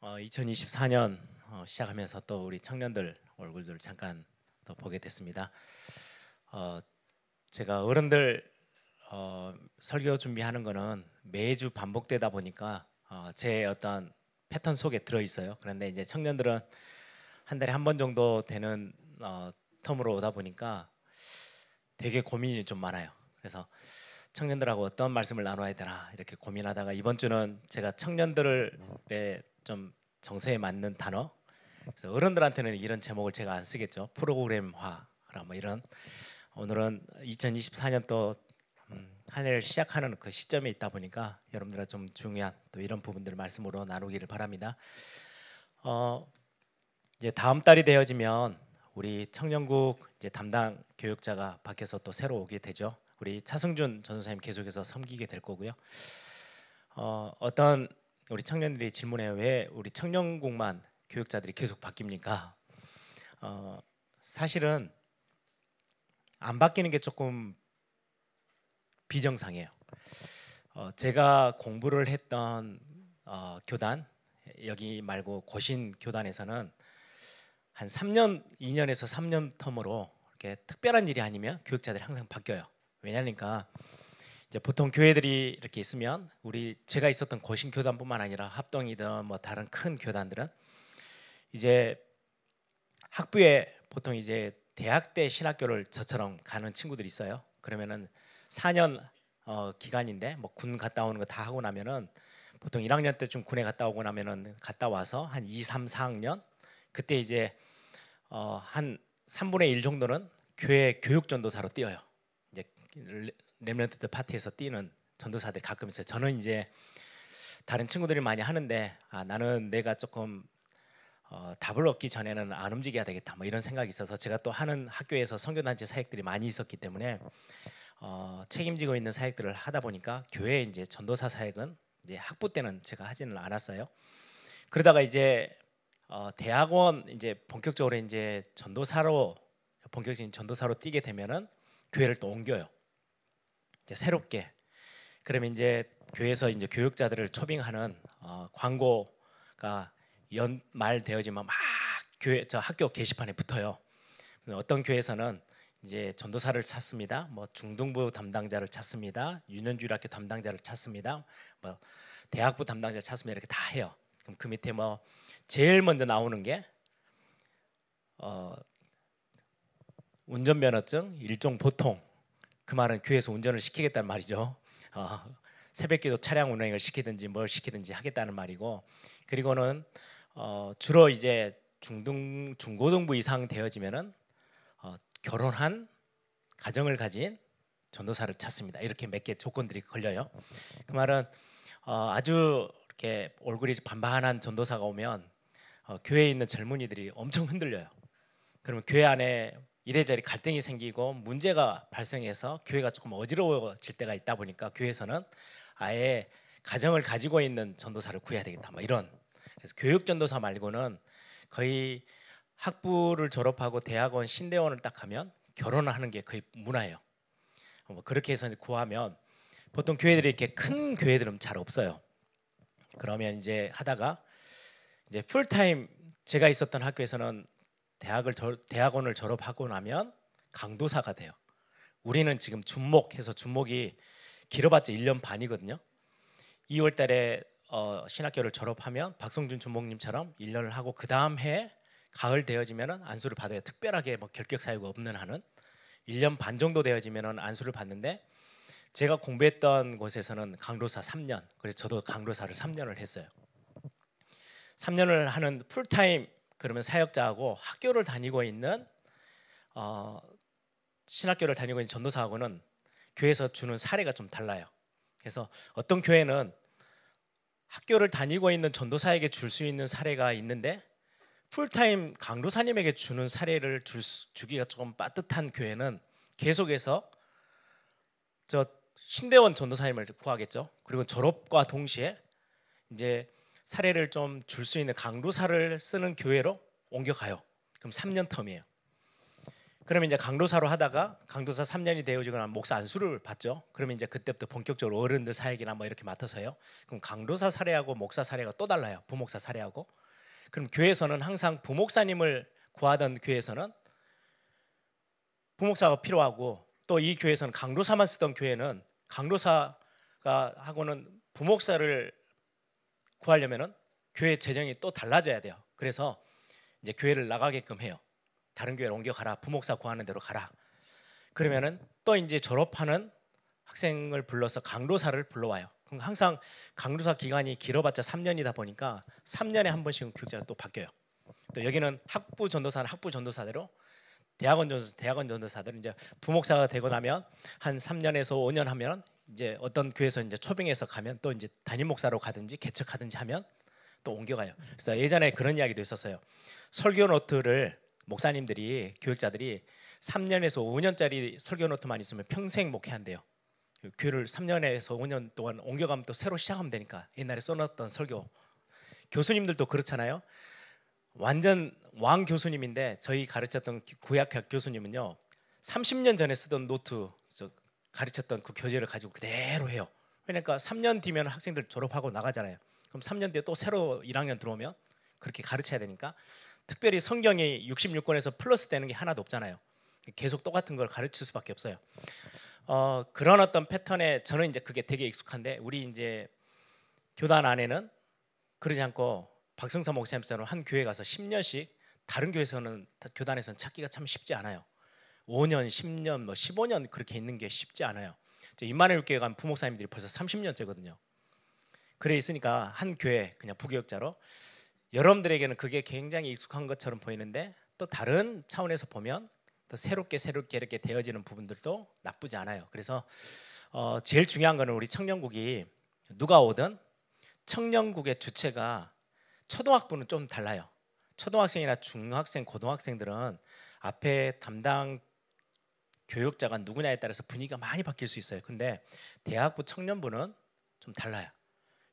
2024년 시작하면서 또 우리 청년들 얼굴들 잠깐 또 보게 됐습니다. 어, 제가 어른들 설교 준비하는 거는 매주 반복되다 보니까 제 어떤 패턴 속에 들어 있어요. 그런데 이제 청년들은 한 달에 한 번 정도 되는 텀으로 오다 보니까 되게 고민이 좀 많아요. 그래서 청년들하고 어떤 말씀을 나눠야 되나 이렇게 고민하다가 이번 주는 제가 청년들의 좀 정서에 맞는 단어, 그래서 어른들한테는 이런 제목을 제가 안 쓰겠죠. 프로그램화라 뭐 이런. 오늘은 2024년 또 한 해를 시작하는 그 시점에 있다 보니까 여러분들과 좀 중요한 또 이런 부분들을 말씀으로 나누기를 바랍니다. 이제 다음 달이 되어지면 우리 청년국 이제 담당 교육자가 밖에서 또 새로 오게 되죠. 우리 차승준 전도사님 계속해서 섬기게 될 거고요. 어떤 우리 청년들이 질문해요. 왜 우리 청년국만 교육자들이 계속 바뀝니까? 사실은 안 바뀌는 게 조금 비정상이에요. 제가 공부를 했던 교단, 여기 말고 고신 교단에서는 한 3년, 2년에서 3년 텀으로 이렇게 특별한 일이 아니면 교육자들이 항상 바뀌어요. 왜냐니까 이제 보통 교회들이 이렇게 있으면 우리 제가 있었던 고신 교단뿐만 아니라 합동이든 뭐 다른 큰 교단들은 이제 학부에 보통 이제 대학 때 신학교를 저처럼 가는 친구들이 있어요. 그러면은 4년 기간인데 뭐 군 갔다 오는 거 다 하고 나면은 보통 1학년 때쯤 군에 갔다 오고 나면은 갔다 와서 한 2, 3, 4학년 그때 이제 한 3분의 1 정도는 교회 교육 전도사로 뛰어요. 이제 렘넌트 파티에서 뛰는 전도사들 가끔 있어요. 저는 이제 다른 친구들이 많이 하는데 나는 내가 조금 답을 얻기 전에는 안 움직여야 되겠다 뭐 이런 생각이 있어서 제가 또 하는 학교에서 선교단체 사역들이 많이 있었기 때문에 책임지고 있는 사역들을 하다 보니까 교회 이제 전도사 사역은 이제 학부 때는 제가 하지는 않았어요. 그러다가 이제 대학원 이제 본격적으로 이제 전도사로 본격적인 전도사로 뛰게 되면은 교회를 또 옮겨요. 이제 새롭게. 그러면 이제 교회에서 이제 교육자들을 초빙하는 광고가 연말 되어지면 막 교회 저 학교 게시판에 붙어요. 어떤 교회에서는 이제 전도사를 찾습니다. 뭐 중등부 담당자를 찾습니다. 유년주일학교 담당자를 찾습니다. 뭐 대학부 담당자를 찾습니다. 이렇게 다 해요. 그럼 그 밑에 뭐 제일 먼저 나오는 게 운전면허증 일종 보통, 그 말은 교회에서 운전을 시키겠다는 말이죠. 새벽기도 차량 운행을 시키든지 뭘 시키든지 하겠다는 말이고, 그리고는 주로 이제 중고등부 이상 되어지면은 결혼한 가정을 가진 전도사를 찾습니다. 이렇게 몇 개 조건들이 걸려요. 그 말은 아주 이렇게 얼굴이 반반한 전도사가 오면 교회에 있는 젊은이들이 엄청 흔들려요. 그러면 교회 안에 이래저래 갈등이 생기고 문제가 발생해서 교회가 조금 어지러워질 때가 있다 보니까 교회에서는 아예 가정을 가지고 있는 전도사를 구해야 되겠다 뭐 이런. 그래서 교육 전도사 말고는 거의 학부를 졸업하고 대학원 신대원을 딱 가면 결혼을 하는 게 거의 문화예요. 뭐 그렇게 해서 구하면 보통 교회들이 이렇게 큰 교회들은 잘 없어요. 그러면 이제 하다가 이제 풀타임, 제가 있었던 학교에서는 대학원을 졸업하고 나면 강도사가 돼요. 우리는 지금 준목해서 준목이 길어봤자 1년 반이거든요. 2월 달에 신학교를 졸업하면 박성준 준목님처럼 1년을 하고 그 다음 해 가을 되어지면은 안수를 받아요. 특별하게 뭐 결격 사유가 없는 한은 1년 반 정도 되어지면은 안수를 받는데, 제가 공부했던 곳에서는 강도사 3년. 그래서 저도 강도사를 3년을 했어요. 3년을 하는 풀타임 그러면 사역자하고 학교를 다니고 있는 신학교를 다니고 있는 전도사하고는 교회에서 주는 사례가 좀 달라요. 그래서 어떤 교회는 학교를 다니고 있는 전도사에게 줄 수 있는 사례가 있는데 풀타임 강도사님에게 주는 사례를 주기가 조금 빠듯한 교회는 계속해서 저 신대원 전도사님을 구하겠죠. 그리고 졸업과 동시에 이제 사례를 좀 줄 수 있는 강도사를 쓰는 교회로 옮겨가요. 그럼 3년 텀이에요. 그러면 이제 강도사로 하다가 강도사 3년이 되어지거나 목사 안수를 받죠. 그러면 이제 그때부터 본격적으로 어른들 사역이나 뭐 이렇게 맡아서요. 그럼 강도사 사례하고 목사 사례가 또 달라요. 부목사 사례하고. 그럼 교회에서는 항상 부목사님을 구하던 교회에서는 부목사가 필요하고, 또 이 교회에서는 강도사만 쓰던 교회는 강도사가 하고는 부목사를 구하려면은 교회 재정이 또 달라져야 돼요. 그래서 이제 교회를 나가게끔 해요. 다른 교회로 옮겨가라. 부목사 구하는 대로 가라. 그러면은 또 이제 졸업하는 학생을 불러서 강도사를 불러와요. 그럼 항상 강도사 기간이 길어봤자 3년이다 보니까 3년에 한 번씩은 교육자가 또 바뀌어요. 또 여기는 학부 전도사는 학부 전도사대로, 대학원 전도사들은 이제 부목사가 되고 나면 한 3년에서 5년 하면 이제 어떤 교회에서 이제 초빙해서 가면 또 이제 담임 목사로 가든지 개척하든지 하면 또 옮겨가요. 그래서 예전에 그런 이야기도 있었어요. 설교 노트를 목사님들이, 교육자들이 3년에서 5년짜리 설교 노트만 있으면 평생 목회한대요. 교회를 3년에서 5년 동안 옮겨가면 또 새로 시작하면 되니까, 옛날에 써놨던 설교. 교수님들도 그렇잖아요. 완전 왕 교수님인데 저희 가르쳤던 구약학 교수님은요 30년 전에 쓰던 노트, 가르쳤던 그 교재를 가지고 그대로 해요. 그러니까 3년 뒤면 학생들 졸업하고 나가잖아요. 그럼 3년 뒤에 또 새로 1학년 들어오면 그렇게 가르쳐야 되니까, 특별히 성경이 66권에서 플러스 되는 게 하나도 없잖아요. 계속 똑같은 걸 가르칠 수밖에 없어요. 그런 어떤 패턴에 저는 이제 그게 되게 익숙한데, 우리 이제 교단 안에는 그러지 않고 박성사 목사님처럼 한 교회 가서 10년씩, 다른 교회에서는 교단에서는 찾기가 참 쉽지 않아요. 5년, 10년, 뭐 15년 그렇게 있는 게 쉽지 않아요. 임마누엘 교회 가면 부목사님들이 벌써 30년째거든요. 그래 있으니까 한 교회 그냥 부교육자로, 여러분들에게는 그게 굉장히 익숙한 것처럼 보이는데 또 다른 차원에서 보면 또 새롭게 이렇게 되어지는 부분들도 나쁘지 않아요. 그래서 제일 중요한 거는 우리 청년국이 누가 오든 청년국의 주체가, 초등학부는 좀 달라요. 초등학생이나 중학생, 고등학생들은 앞에 담당 교육자가 누구냐에 따라서 분위기가 많이 바뀔 수 있어요. 근데 대학부 청년부는 좀 달라요.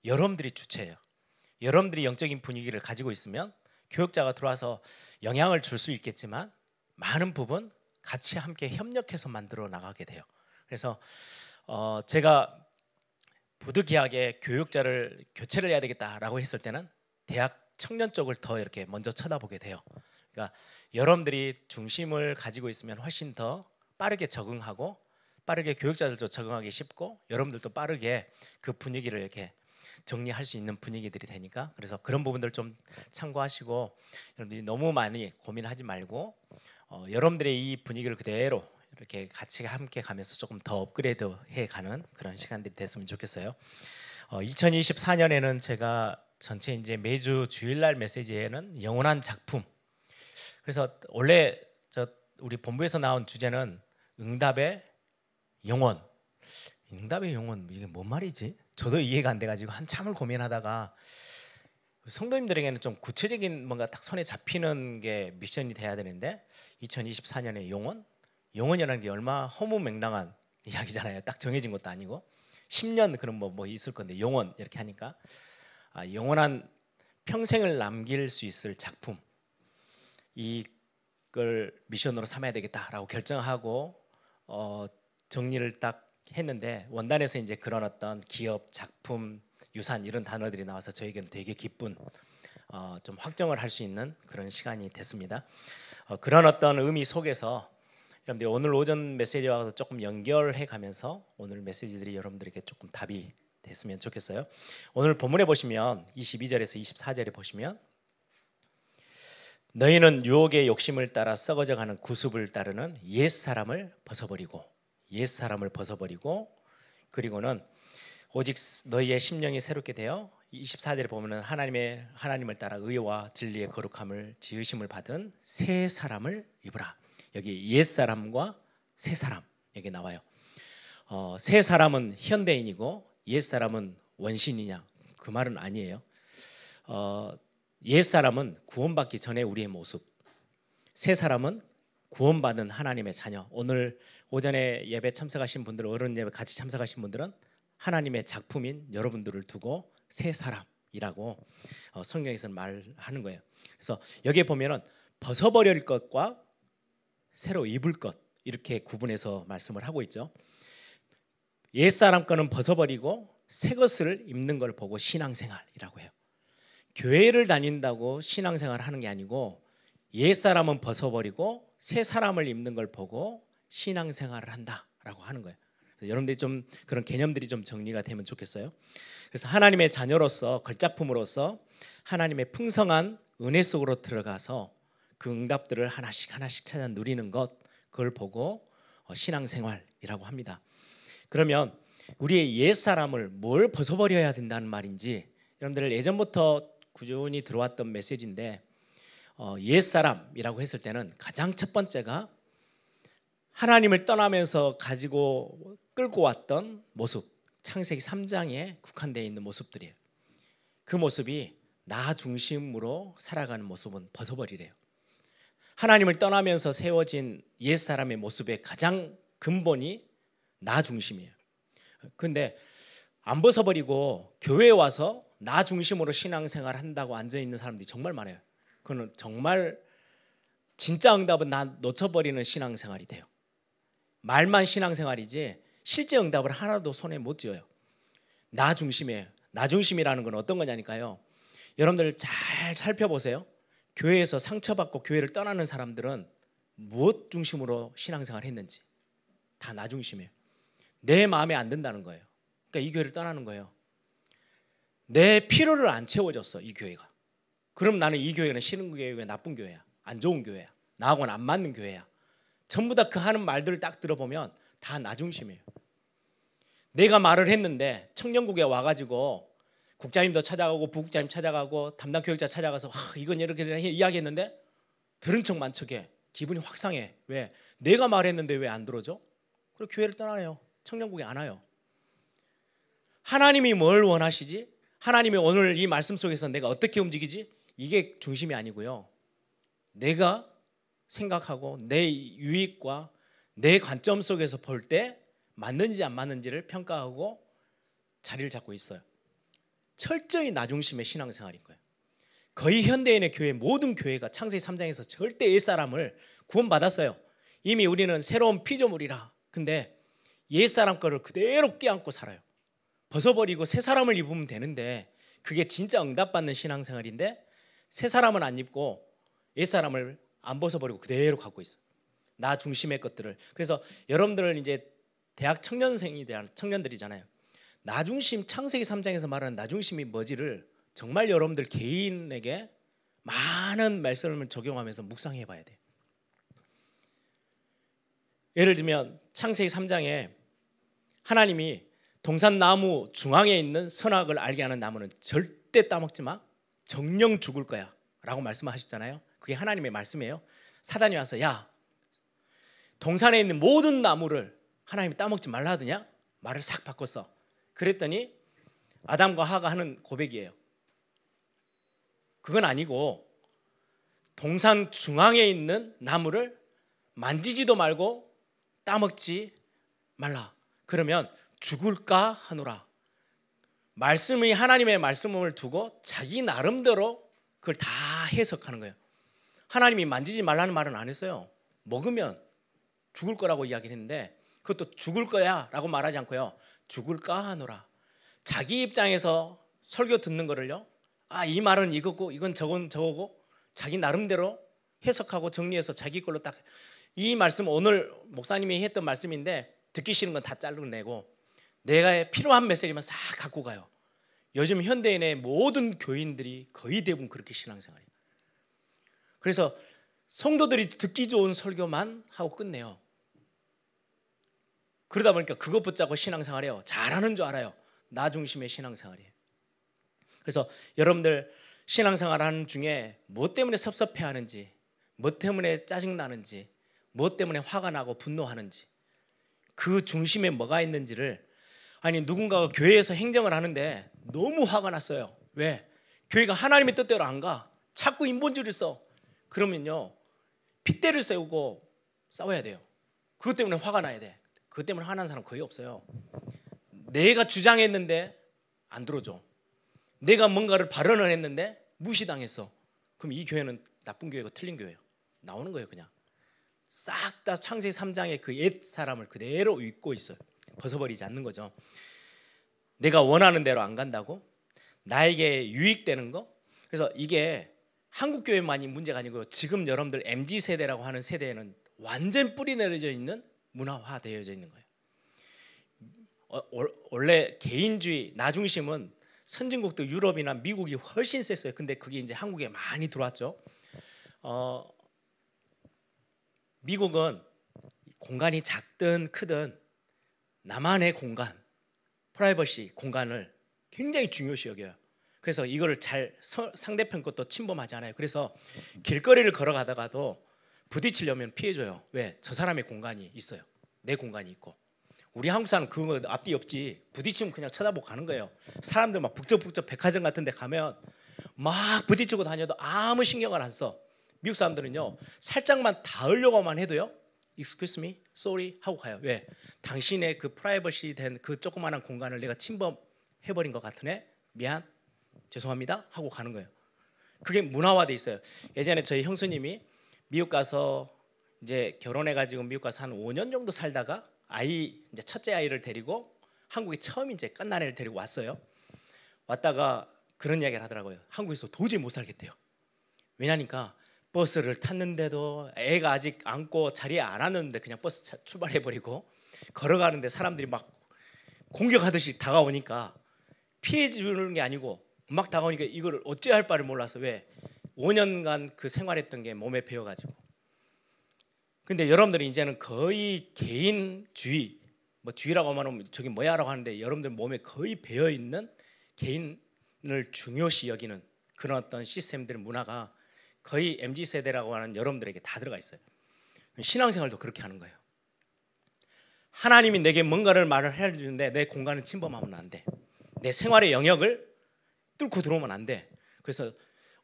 여러분들이 주체예요. 여러분들이 영적인 분위기를 가지고 있으면 교육자가 들어와서 영향을 줄 수 있겠지만 많은 부분 같이 함께 협력해서 만들어 나가게 돼요. 그래서 제가 부득이하게 교육자를 교체를 해야 되겠다라고 했을 때는 대학 청년 쪽을 더 이렇게 먼저 쳐다보게 돼요. 그러니까 여러분들이 중심을 가지고 있으면 훨씬 더 빠르게 적응하고, 빠르게 교육자들도 적응하기 쉽고, 여러분들도 빠르게 그 분위기를 이렇게 정리할 수 있는 분위기들이 되니까, 그래서 그런 부분들 좀 참고하시고, 여러분들이 너무 많이 고민하지 말고 여러분들의 이 분위기를 그대로 이렇게 같이 함께 가면서 조금 더 업그레이드 해가는 그런 시간들이 됐으면 좋겠어요. 2024년에는 제가 전체 이제 매주 주일날 메시지에는 영원한 작품. 그래서 원래 우리 본부에서 나온 주제는 응답의 영원. 응답의 영원, 이게 뭔 말이지? 저도 이해가 안 돼가지고 한참을 고민하다가, 성도님들에게는 좀 구체적인 뭔가 딱 손에 잡히는 게 미션이 돼야 되는데, 2024년의 영원? 영원이라는 게 얼마 허무맹랑한 이야기잖아요. 딱 정해진 것도 아니고 10년 그럼 뭐 있을 건데 영원 이렇게 하니까, 영원한 평생을 남길 수 있을 작품, 이걸 미션으로 삼아야 되겠다라고 결정하고 정리를 딱 했는데, 원단에서 이제 그런 어떤 기업, 작품, 유산 이런 단어들이 나와서 저에게는 되게 기쁜, 좀 확정을 할 수 있는 그런 시간이 됐습니다. 그런 어떤 의미 속에서 여러분들이 오늘 오전 메시지와 조금 연결해 가면서 오늘 메시지들이 여러분들에게 조금 답이 됐으면 좋겠어요. 오늘 본문에 보시면 22절에서 24절에 보시면, 너희는 유혹의 욕심을 따라 썩어져 가는 구습을 따르는 옛사람을 벗어버리고, 그리고는 오직 너희의 심령이 새롭게 되어, 24절에 보면은 하나님을 따라 의와 진리의 거룩함을 지으심을 받은 새 사람을 입으라. 여기 옛 사람과 새 사람 여기 나와요. 새 사람은 현대인이고 옛 사람은 원신이냐, 그 말은 아니에요. 옛 사람은 구원받기 전에 우리의 모습, 새 사람은 구원받은 하나님의 자녀. 오늘 오전에 예배 참석하신 분들, 어른 예배 같이 참석하신 분들은 하나님의 작품인 여러분들을 두고 새 사람이라고 성경에서는 말하는 거예요. 그래서 여기에 보면은 벗어버릴 것과 새로 입을 것, 이렇게 구분해서 말씀을 하고 있죠. 옛사람 거는 벗어버리고 새 것을 입는 걸 보고 신앙생활이라고 해요. 교회를 다닌다고 신앙생활을 하는 게 아니고 옛사람은 벗어버리고 새 사람을 입는 걸 보고 신앙생활을 한다라고 하는 거예요. 여러분들이 좀 그런 개념들이 좀 정리가 되면 좋겠어요. 그래서 하나님의 자녀로서, 걸작품으로서 하나님의 풍성한 은혜 속으로 들어가서 그 응답들을 하나씩 하나씩 찾아 누리는 것, 그걸 보고 신앙생활이라고 합니다. 그러면 우리의 옛사람을 뭘 벗어버려야 된다는 말인지, 여러분들 예전부터 꾸준히 들어왔던 메시지인데, 옛사람이라고 했을 때는 가장 첫 번째가 하나님을 떠나면서 가지고 끌고 왔던 모습, 창세기 3장에 국한되어 있는 모습들이에요. 그 모습이 나 중심으로 살아가는 모습은 벗어버리래요. 하나님을 떠나면서 세워진 옛사람의 모습의 가장 근본이 나 중심이에요. 근데 안 벗어버리고 교회에 와서 나 중심으로 신앙생활 한다고 앉아있는 사람들이 정말 많아요. 그거는 정말 진짜 응답은 나 놓쳐버리는 신앙생활이 돼요. 말만 신앙생활이지 실제 응답을 하나도 손에 못 쥐어요. 나 중심이에요. 나 중심이라는 건 어떤 거냐니까요. 여러분들 잘 살펴보세요. 교회에서 상처받고 교회를 떠나는 사람들은 무엇 중심으로 신앙생활을 했는지 다 나 중심이에요. 내 마음에 안 든다는 거예요. 그러니까 이 교회를 떠나는 거예요. 내 필요를 안 채워줬어, 이 교회가. 그럼 나는 이 교회는 싫은 교회야, 나쁜 교회야, 안 좋은 교회야, 나하고는 안 맞는 교회야. 전부 다 그 하는 말들을 딱 들어보면 다 나 중심이에요. 내가 말을 했는데 청년국에 와가지고 국장님도 찾아가고 부국장님 찾아가고 담당 교육자 찾아가서 이건 이렇게 이야기했는데 들은 척만 척해. 기분이 확 상해. 왜? 내가 말했는데 왜 안 들어줘? 그리고 교회를 떠나요. 청년국에 안 와요. 하나님이 뭘 원하시지? 하나님이 오늘 이 말씀 속에서 내가 어떻게 움직이지? 이게 중심이 아니고요. 내가 생각하고 내 유익과 내 관점 속에서 볼 때 맞는지 안 맞는지를 평가하고 자리를 잡고 있어요. 철저히 나 중심의 신앙생활인 거예요. 거의 현대인의 교회, 모든 교회가 창세기 3장에서 절대 옛사람을 구원받았어요. 이미 우리는 새로운 피조물이라. 근데 옛사람 거를 그대로 껴안고 살아요. 벗어버리고 새 사람을 입으면 되는데 그게 진짜 응답받는 신앙생활인데 새 사람은 안 입고 옛사람을 안 벗어버리고 그대로 갖고 있어요. 나 중심의 것들을. 그래서 여러분들은 이제 대학 청년생이 대한 청년들이잖아요. 나 중심, 창세기 3장에서 말하는 나 중심이 뭐지를 정말 여러분들 개인에게 많은 말씀을 적용하면서 묵상해 봐야 돼요. 예를 들면 창세기 3장에 하나님이 동산나무 중앙에 있는 선악을 알게 하는 나무는 절대 따먹지 마, 정령 죽을 거야 라고 말씀하셨잖아요. 그게 하나님의 말씀이에요. 사단이 와서 야, 동산에 있는 모든 나무를 하나님이 따먹지 말라 하더냐? 말을 싹 바꿨어. 그랬더니 아담과 하가 하는 고백이에요. 그건 아니고 동산 중앙에 있는 나무를 만지지도 말고 따먹지 말라. 그러면 죽을까 하노라. 말씀이 하나님의 말씀을 두고 자기 나름대로 그걸 다 해석하는 거예요. 하나님이 만지지 말라는 말은 안 했어요. 먹으면 죽을 거라고 이야기를 했는데 그것도 죽을 거야 라고 말하지 않고요. 죽을까 하노라. 자기 입장에서 설교 듣는 거를요. 이 말은 이거고 이건 저거고 자기 나름대로 해석하고 정리해서 자기 걸로 딱. 이 말씀 오늘 목사님이 했던 말씀인데 듣기 싫은 건 다 잘라내고 내가 필요한 메시지만 싹 갖고 가요. 요즘 현대인의 모든 교인들이 거의 대부분 그렇게 신앙생활이에요. 그래서 성도들이 듣기 좋은 설교만 하고 끝내요. 그러다 보니까 그것 붙잡고 신앙생활해요. 잘하는 줄 알아요. 나 중심의 신앙생활이에요. 그래서 여러분들 신앙생활하는 중에 뭐 때문에 섭섭해하는지, 뭐 때문에 짜증나는지, 뭐 때문에 화가 나고 분노하는지, 그 중심에 뭐가 있는지를. 아니 누군가가 교회에서 행정을 하는데 너무 화가 났어요. 왜? 교회가 하나님의 뜻대로 안 가. 자꾸 인본주의를 써. 그러면요 핏대를 세우고 싸워야 돼요. 그것 때문에 화가 나야 돼. 그것 때문에 화난 사람 거의 없어요. 내가 주장했는데 안 들어줘. 내가 뭔가를 발언을 했는데 무시당했어. 그럼 이 교회는 나쁜 교회고 틀린 교회예요. 나오는 거예요 그냥. 싹 다 창세기 3장의 그 옛 사람을 그대로 입고 있어요. 벗어버리지 않는 거죠. 내가 원하는 대로 안 간다고, 나에게 유익되는 거. 그래서 이게 한국 교회만이 문제가 아니고 지금 여러분들 MZ 세대라고 하는 세대에는 완전 뿌리 내려져 있는 문화화되어져 있는 거예요. 원래 개인주의, 나중심은 선진국도 유럽이나 미국이 훨씬 셌어요. 근데 그게 이제 한국에 많이 들어왔죠. 미국은 공간이 작든 크든 나만의 공간, 프라이버시 공간을 굉장히 중요시 여겨요. 그래서 이거를 잘 상대편 것도 침범하지 않아요. 그래서 길거리를 걸어가다가도 부딪히려면 피해줘요. 왜? 저 사람의 공간이 있어요. 내 공간이 있고. 우리 한국 사람 그거 앞뒤 없지. 부딪히면 그냥 쳐다보고 가는 거예요. 사람들 막 북적북적 백화점 같은 데 가면 막 부딪히고 다녀도 아무 신경을 안 써. 미국 사람들은요, 살짝만 닿으려고만 해도요, excuse me, sorry 하고 가요. 왜? 당신의 그 프라이버시 된 그 조그마한 공간을 내가 침범해버린 것 같으네. 미안, 죄송합니다 하고 가는 거예요. 그게 문화화돼 있어요. 예전에 저희 형수님이 미국 가서 이제 결혼해가지고 미국 가서 한 5년 정도 살다가 아이, 이제 첫째 아이를 데리고 한국에 처음 이제 끝난 애를 데리고 왔어요. 왔다가 그런 이야기를 하더라고요. 한국에서 도저히 못 살겠대요. 왜냐니까 버스를 탔는데도 애가 아직 안고 자리에 안 앉았는데 그냥 버스 출발해버리고, 걸어가는데 사람들이 막 공격하듯이 다가오니까 피해 주는 게 아니고 막 다가오니까 이걸 어찌 할 바를 몰라서, 왜? 5년간 그 생활했던 게 몸에 배어가지고. 근데 여러분들이 이제는 거의 개인주의, 뭐 주의라고 하면 저기 뭐야라고 하는데, 여러분들 몸에 거의 배어 있는 개인을 중요시 여기는 그런 어떤 시스템들, 문화가 거의 MZ 세대라고 하는 여러분들에게 다 들어가 있어요. 신앙생활도 그렇게 하는 거예요. 하나님이 내게 뭔가를 말을 해주는데 내 공간을 침범하면 안 돼. 내 생활의 영역을 뚫고 들어오면 안 돼. 그래서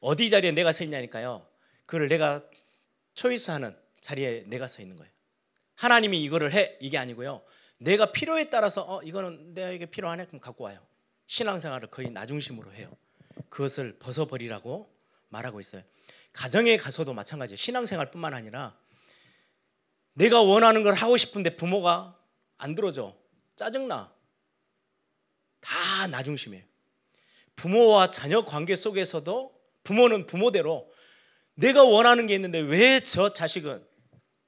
어디 자리에 내가 서 있냐니까요. 그걸 내가 초이스하는 자리에 내가 서 있는 거예요. 하나님이 이거를 해, 이게 아니고요. 내가 필요에 따라서 이거는 내게 필요하네, 그럼 갖고 와요. 신앙생활을 거의 나중심으로 해요. 그것을 벗어버리라고 말하고 있어요. 가정에 가서도 마찬가지예요. 신앙생활뿐만 아니라 내가 원하는 걸 하고 싶은데 부모가 안 들어줘, 짜증나, 다 나중심이에요. 부모와 자녀 관계 속에서도 부모는 부모대로 내가 원하는 게 있는데 왜 저 자식은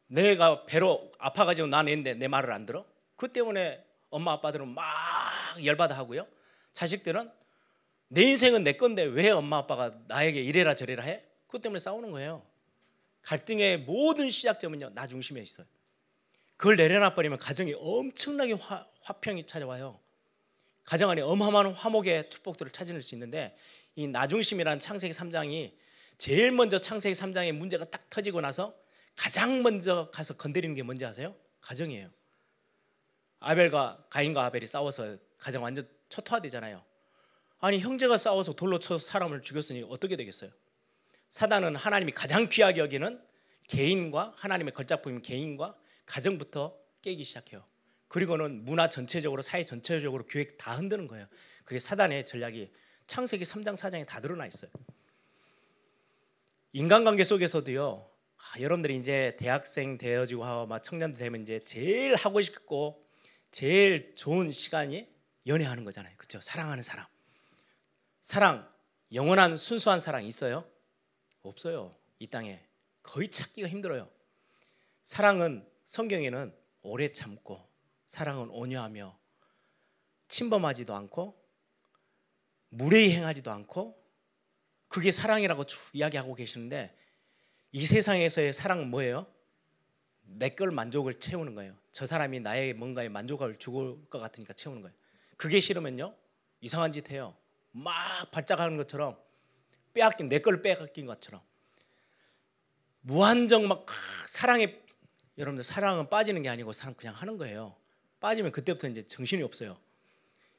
내가 배로 아파가지고 난 애인데 내 말을 안 들어? 그 때문에 엄마 아빠들은 막 열받아 하고요. 자식들은 내 인생은 내 건데 왜 엄마 아빠가 나에게 이래라 저래라 해? 그것 때문에 싸우는 거예요. 갈등의 모든 시작점은요, 나 중심에 있어요. 그걸 내려놔 버리면 가정이 엄청나게 화평이 찾아와요. 가정 안에 어마어마한 화목의 축복들을 찾을 수 있는데, 이 나중심이라는 창세기 3장이 제일 먼저 창세기 3장에 문제가 딱 터지고 나서 가장 먼저 가서 건드리는 게 뭔지 아세요? 가정이에요. 가인과 아벨이 싸워서 가정 완전 초토화되잖아요. 아니, 형제가 싸워서 돌로 쳐 사람을 죽였으니 어떻게 되겠어요? 사단은 하나님이 가장 귀하게 여기는 개인과, 하나님의 걸작품인 개인과 가정부터 깨기 시작해요. 그리고는 문화 전체적으로, 사회 전체적으로 교회 다 흔드는 거예요. 그게 사단의 전략이 창세기 3장 4장에 다 드러나 있어요. 인간관계 속에서도요, 여러분들이 이제 대학생 되어지고 막 청년도 되면 이제 제일 하고 싶고 제일 좋은 시간이 연애하는 거잖아요. 그렇죠? 사랑하는 사람. 사랑, 영원한 순수한 사랑 있어요? 없어요. 이 땅에 거의 찾기가 힘들어요. 사랑은, 성경에는 오래 참고, 사랑은 온유하며 침범하지도 않고 무례히 행하지도 않고, 그게 사랑이라고 이야기하고 계시는데, 이 세상에서의 사랑은 뭐예요? 내 걸 만족을 채우는 거예요. 저 사람이 나의 뭔가에 만족을 주고 것 같으니까 채우는 거예요. 그게 싫으면요, 이상한 짓 해요. 막 발작하는 것처럼, 내 걸 빼앗긴 것처럼 무한정 막 사랑에, 여러분들 사랑은 빠지는 게 아니고 사랑 그냥 하는 거예요. 빠지면 그때부터 이제 정신이 없어요.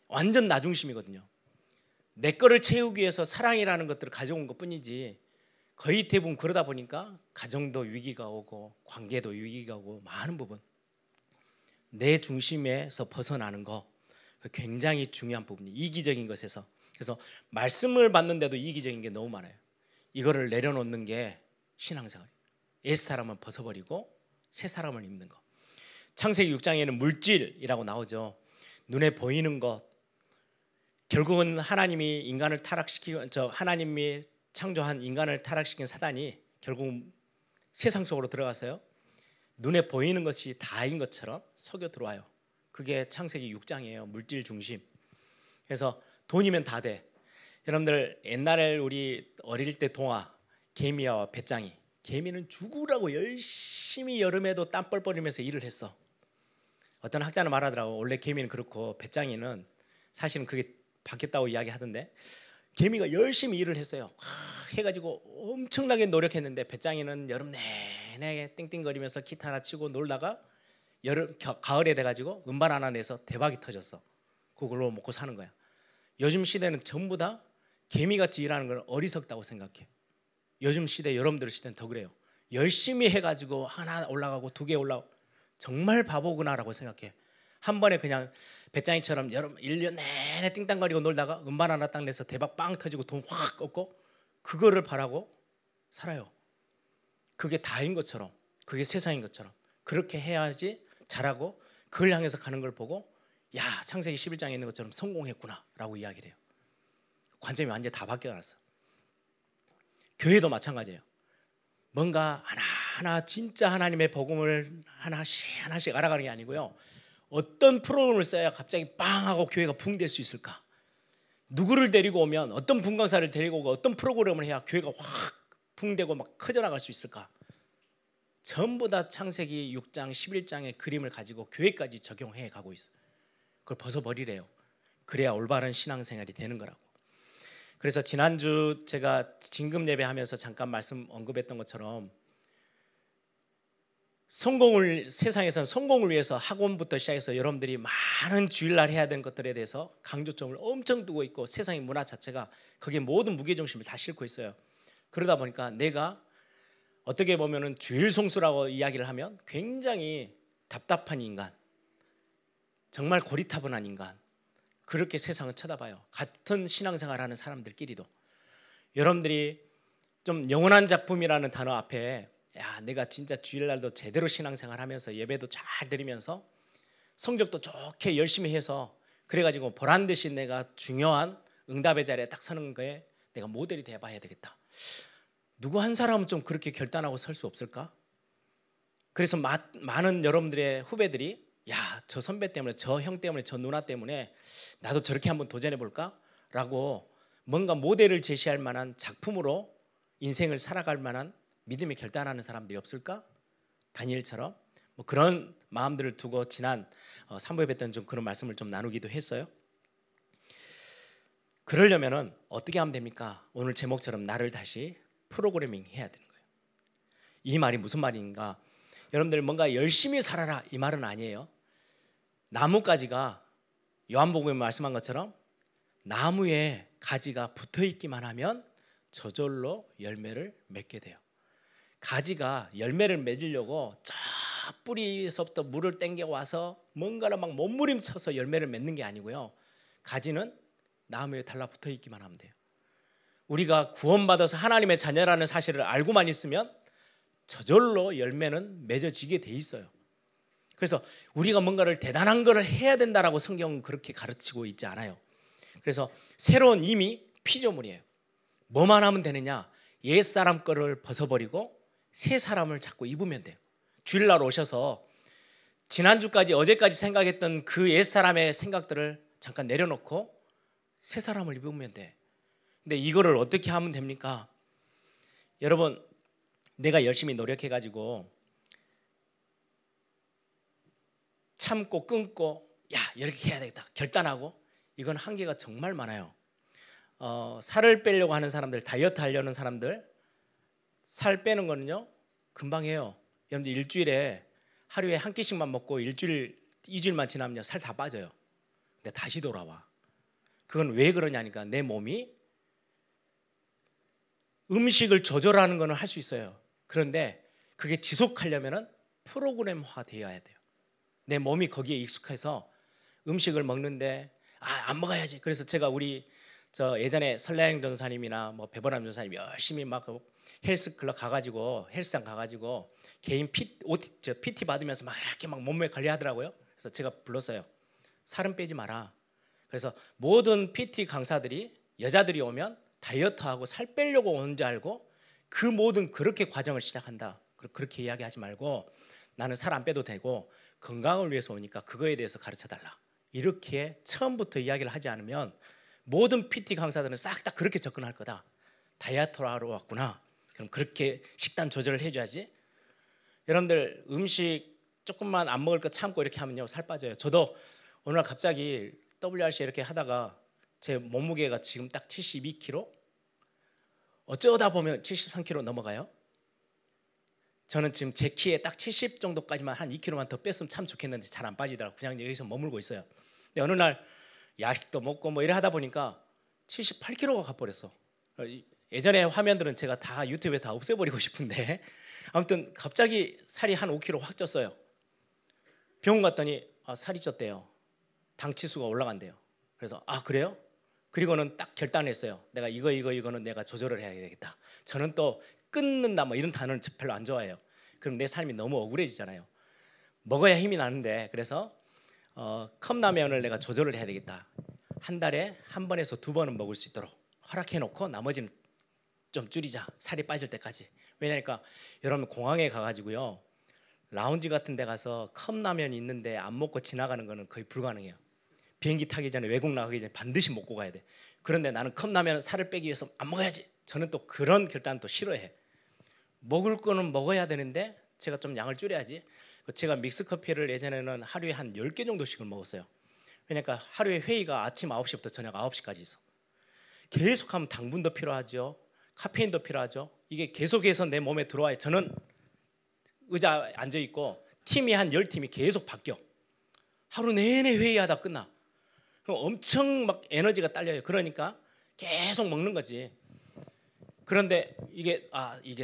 완전 나중심이거든요. 내 거를 채우기 위해서 사랑이라는 것들을 가져온 것뿐이지, 거의 대부분 그러다 보니까 가정도 위기가 오고 관계도 위기가 오고, 많은 부분 내 중심에서 벗어나는 거, 굉장히 중요한 부분이 이기적인 것에서. 그래서 말씀을 받는데도 이기적인 게 너무 많아요. 이거를 내려놓는 게 신앙생활이에요. 옛사람은 벗어버리고 새 사람을 입는 것. 창세기 6장에는 물질이라고 나오죠. 눈에 보이는 것. 결국은 하나님이 인간을 하나님이 창조한 인간을 타락시킨 사단이 결국 세상 속으로 들어가서요. 눈에 보이는 것이 다인 것처럼 속여 들어와요. 그게 창세기 6장이에요. 물질 중심. 그래서 돈이면 다 돼. 여러분들 옛날에 우리 어릴 때 동화 개미와 배짱이. 개미는 죽으라고 열심히 여름에도 땀 뻘뻘이면서 일을 했어. 어떤 학자는 말하더라고. 원래 개미는 그렇고 배짱이는 사실은 그게 바뀌었다고 이야기하던데 개미가 열심히 일을 했어요. 해가지고 엄청나게 노력했는데 배짱이는 여름 내내 띵띵거리면서 기타 하나 치고 놀다가 가을에 돼가지고 음반 하나 내서 대박이 터졌어. 그걸로 먹고 사는 거야. 요즘 시대는 전부 다 개미같이 일하는 걸 어리석다고 생각해. 요즘 시대 여러분들 시대는 더 그래요. 열심히 해가지고 하나 올라가고 두 개 올라가고 정말 바보구나라고 생각해. 한 번에 그냥 배짱이처럼 여름 1년 내내 띵땅거리고 놀다가 음반 하나 딱 내서 대박 빵 터지고 돈 확 얻고 그거를 바라고 살아요. 그게 다인 것처럼, 그게 세상인 것처럼 그렇게 해야지 잘하고 그걸 향해서 가는 걸 보고 야, 창세기 11장에 있는 것처럼 성공했구나라고 이야기를 해요. 관점이 완전히 다 바뀌어놨어. 교회도 마찬가지예요. 뭔가 하나하나 진짜 하나님의 복음을 하나씩 알아가는 게 아니고요. 어떤 프로그램을 써야 갑자기 빵 하고 교회가 붕될 수 있을까? 누구를 데리고 오면 어떤 분강사를 데리고 오고 어떤 프로그램을 해야 교회가 확 붕되고 막 커져나갈 수 있을까? 전부 다 창세기 6장 11장의 그림을 가지고 교회까지 적용해 가고 있어요. 그걸 벗어버리래요. 그래야 올바른 신앙생활이 되는 거라고. 그래서 지난주 제가 진금 예배하면서 잠깐 언급했던 것처럼 세상에서는 성공을 위해서 학원부터 시작해서 여러분들이 많은 주일날 해야 되는 것들에 대해서 강조점을 엄청 두고 있고 세상의 문화 자체가 거기에 모든 무게중심을 다 싣고 있어요. 그러다 보니까 내가 어떻게 보면은 주일 송수라고 이야기를 하면 굉장히 답답한 인간, 정말 고리타분한 인간, 그렇게 세상을 쳐다봐요. 같은 신앙생활하는 사람들끼리도. 여러분들이 좀 영원한 작품이라는 단어 앞에 야, 내가 진짜 주일날도 제대로 신앙생활하면서 예배도 잘 드리면서 성적도 좋게 열심히 해서 그래가지고 보란듯이 내가 중요한 응답의 자리에 딱 서는 거에 내가 모델이 돼봐야 되겠다. 누구 한 사람은 좀 그렇게 결단하고 설 수 없을까? 그래서 많은 여러분들의 후배들이 야, 저 선배 때문에, 저 형 때문에, 저 누나 때문에 나도 저렇게 한번 도전해 볼까? 라고 뭔가 모델을 제시할 만한 작품으로 인생을 살아갈 만한 믿음의 결단하는 사람들이 없을까? 다니엘처럼 뭐 그런 마음들을 두고 지난 3부에 뵀던 좀 그런 말씀을 좀 나누기도 했어요. 그러려면은 어떻게 하면 됩니까? 오늘 제목처럼 나를 다시 프로그래밍 해야 되는 거예요. 이 말이 무슨 말인가? 여러분들 뭔가 열심히 살아라 이 말은 아니에요. 나뭇가지가 요한복음에 말씀한 것처럼 나무에 가지가 붙어 있기만 하면 저절로 열매를 맺게 돼요. 가지가 열매를 맺으려고 저 뿌리에서부터 물을 땡겨 와서 뭔가를 막 몸부림쳐서 열매를 맺는 게 아니고요. 가지는 나무에 달라붙어 있기만 하면 돼요. 우리가 구원받아서 하나님의 자녀라는 사실을 알고만 있으면 저절로 열매는 맺어지게 돼 있어요. 그래서 우리가 뭔가를 대단한 것을 해야 된다라고 성경은 그렇게 가르치고 있지 않아요. 그래서 새로운 이미 피조물이에요. 뭐만 하면 되느냐? 옛사람 거를 벗어버리고 새 사람을 자꾸 입으면 돼요. 주일날 오셔서 지난주까지 어제까지 생각했던 그 옛사람의 생각들을 잠깐 내려놓고 새 사람을 입으면 돼. 근데 이거를 어떻게 하면 됩니까? 여러분, 내가 열심히 노력해가지고 참고 끊고 야, 이렇게 해야 되겠다 결단하고 이건 한계가 정말 많아요. 살을 빼려고 하는 사람들, 다이어트 하려는 사람들 살 빼는 거는요 금방 해요. 여러분들 일주일에 하루에 한 끼씩만 먹고 2주일만 지나면요 살 다 빠져요. 근데 다시 돌아와. 그건 왜 그러냐니까 내 몸이 음식을 조절하는 거는 할 수 있어요. 그런데 그게 지속하려면은 프로그램화 되어야 돼요. 내 몸이 거기에 익숙해서 음식을 먹는데 안 먹어야지. 그래서 제가 우리 저 예전에 설래영 전사님이나 뭐 배보람 전사님 열심히 막 헬스클럽 가가지고 헬스장 가가지고 개인 PT 받으면서 막 이렇게 막 몸매 관리하더라고요. 그래서 제가 불렀어요. 살은 빼지 마라. 그래서 모든 PT 강사들이 여자들이 오면 다이어트하고 살 빼려고 오는 줄 알고 그 모든 그렇게 과정을 시작한다. 그렇게 이야기하지 말고 나는 살 안 빼도 되고 건강을 위해서 오니까 그거에 대해서 가르쳐달라. 이렇게 처음부터 이야기를 하지 않으면 모든 PT 강사들은 싹 다 그렇게 접근할 거다. 다이어트를 하러 왔구나. 그럼 그렇게 식단 조절을 해줘야지. 여러분들 음식 조금만 안 먹을 거 참고 이렇게 하면요 살 빠져요. 저도 어느 날 갑자기 WRC 이렇게 하다가 제 몸무게가 지금 딱 72kg, 어쩌다 보면 73kg 넘어가요. 저는 지금 제 키에 딱 70 정도까지만 한 2kg만 더 뺐으면 참 좋겠는데 잘 안 빠지더라고. 그냥 여기서 머물고 있어요. 근데 어느 날 야식도 먹고 뭐 이래 하다 보니까 78kg가 가버렸어. 예전에 화면들은 제가 다 유튜브에 다 없애버리고 싶은데 아무튼 갑자기 살이 한 5kg 확 쪘어요. 병원 갔더니 살이 쪘대요. 당 치수가 올라간대요. 그래서 그래요? 그리고는 딱 결단했어요. 내가 이거는 내가 조절을 해야 되겠다. 저는 또 끊는다 뭐 이런 단어는 별로 안 좋아해요. 그럼 내 삶이 너무 억울해지잖아요. 먹어야 힘이 나는데 그래서 컵라면을 내가 조절을 해야 되겠다. 한 달에 한 번에서 두 번은 먹을 수 있도록 허락해놓고 나머지는 좀 줄이자. 살이 빠질 때까지. 왜냐니까 여러분 공항에 가가지고요 라운지 같은 데 가서 컵라면이 있는데 안 먹고 지나가는 거는 거의 불가능해요. 비행기 타기 전에 외국 나가기 전에 반드시 먹고 가야 돼. 그런데 나는 컵라면 살을 빼기 위해서 안 먹어야지. 저는 또 그런 결단도 싫어해. 먹을 거는 먹어야 되는데 제가 좀 양을 줄여야지. 제가 믹스커피를 예전에는 하루에 한 10개 정도씩을 먹었어요. 그러니까 하루에 회의가 아침 9시부터 저녁 9시까지 있어. 계속하면 당분도 필요하죠. 카페인도 필요하죠. 이게 계속해서 내 몸에 들어와요. 저는 의자에 앉아있고 팀이 한 10팀이 계속 바뀌어. 하루 내내 회의하다 끝나. 그럼 엄청 막 에너지가 딸려요. 그러니까 계속 먹는 거지. 그런데 이게